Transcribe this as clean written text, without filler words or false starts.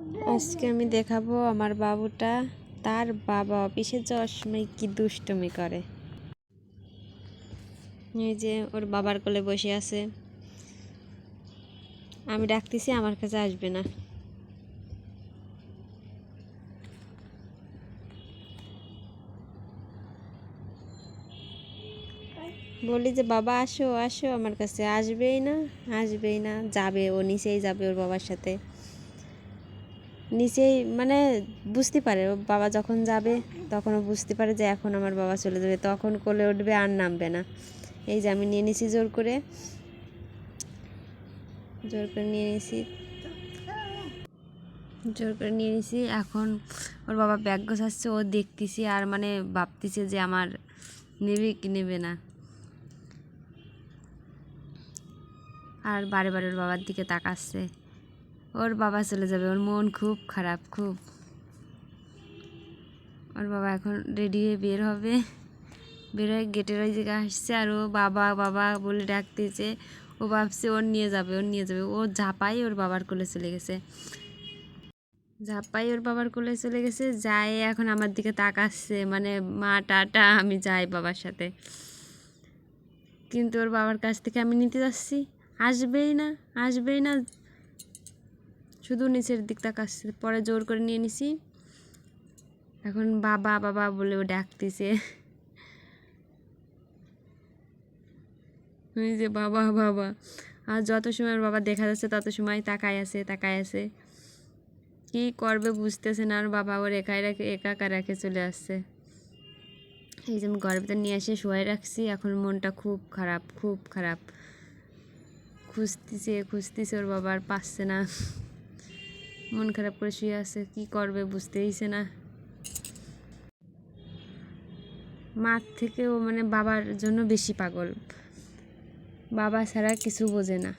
আজকে আমি দেখাবো আমার বাবুটা তার বাবা অফিসে যাওয়ার সময় কি দুষ্টুমি করে। এই যে ওর বাবার কোলে বসে আছে, আমি ডাকতেছি আমার কাছে আসবে না। বলি যে বাবা আসো আসো আমার কাছে, আসবেই না আসবেই না। যাবে, ও নিচেই যাবে ওর বাবার সাথে, নিচেই মানে বুঝতে পারে ওর বাবা যখন যাবে তখন ও বুঝতে পারে যে এখন আমার বাবা চলে যাবে, তখন কোলে উঠবে আর নামবে না। এই যে আমি নিয়ে নিছি জোর করে নিয়ে নিছি, জোর করে নিয়ে নিছি। এখন ওর বাবা ব্যাগ গোছাচ্ছে, ও দেখতেছি আর মানে ভাবতেছে যে আমার নেবে কি নেবে না, আর বারে বারে ওর বাবার দিকে তাকাচ্ছে। ওর বাবা চলে যাবে, ওর মন খুব খারাপ, খুব। ওর বাবা এখন রেডি হয়ে বের হবে, বের হয়ে গেটের ওই জায়গায় আসছে আর ও বাবা বাবা বলে ডাকতেছে। ও ভাবছে ওর নিয়ে যাবে, ওর নিয়ে যাবে। ও ঝাঁপাই ওর বাবার কোলে চলে গেছে, ঝাঁপাই ওর বাবার কোলে চলে গেছে। যায় এখন আমার দিকে তাকাচ্ছে, মানে মা টাটা, আমি যাই বাবার সাথে। কিন্তু ওর বাবার কাছ থেকে আমি নিতে যাচ্ছি, আসবেই না আসবেই না, শুধু নিচের দিক তাকাচ্ছে। পরে জোর করে নিয়ে নিছি। এখন বাবা বাবা বলে ও ডাকতেছে, ওই যে বাবা বাবা। আর যত সময় ওর বাবা দেখা যাচ্ছে তত সময় তাকায় আছে তাকায় আছে, কি করবে বুঝতেছে না। আর বাবা ওর একাই রেখে একা একা রেখে চলে আসছে। এই যে আমি ঘরের ভিতরে নিয়ে এসে শোয়াই রাখছি। এখন মনটা খুব খারাপ, খুব খারাপ। খুঁজতেছে খুঁজতেছে ওর বাবা, আর পাচ্ছে না। মন খারাপ করে শুয়ে আছে, কি করবে বুঝতেইছে না। মার থেকেও মানে বাবার জন্য বেশি পাগল, বাবা ছাড়া কিছু বোঝে না।